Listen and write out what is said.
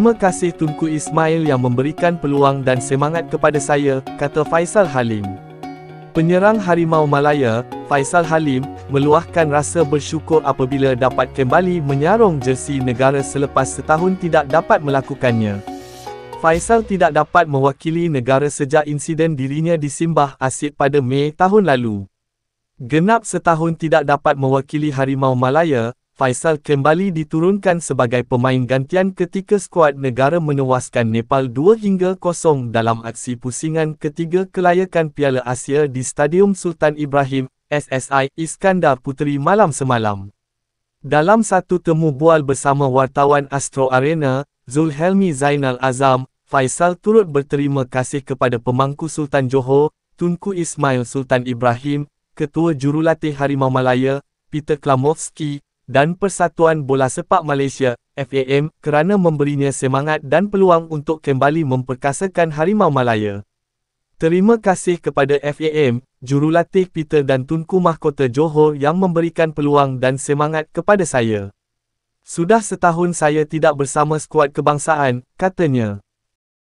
Terima kasih Tunku Ismail yang memberikan peluang dan semangat kepada saya, kata Faisal Halim. Penyerang Harimau Malaya, Faisal Halim, meluahkan rasa bersyukur apabila dapat kembali menyarung jersey negara selepas setahun tidak dapat melakukannya. Faisal tidak dapat mewakili negara sejak insiden dirinya disimbah asid pada Mei tahun lalu. Genap setahun tidak dapat mewakili Harimau Malaya, Faisal kembali diturunkan sebagai pemain gantian ketika skuad negara menewaskan Nepal 2-0 dalam aksi pusingan ketiga kelayakan Piala Asia di Stadium Sultan Ibrahim, SSI, Iskandar Puteri malam semalam. Dalam satu temu bual bersama wartawan Astro Arena, Zulhelmi Zainal Azam, Faisal turut berterima kasih kepada pemangku Sultan Johor, Tunku Ismail Sultan Ibrahim, Ketua Jurulatih Harimau Malaya, Peter Klamovski, dan Persatuan Bola Sepak Malaysia, FAM, kerana memberinya semangat dan peluang untuk kembali memperkasakan Harimau Malaya. Terima kasih kepada FAM, Jurulatih Peter dan Tunku Mahkota Johor yang memberikan peluang dan semangat kepada saya. Sudah setahun saya tidak bersama skuad kebangsaan, katanya.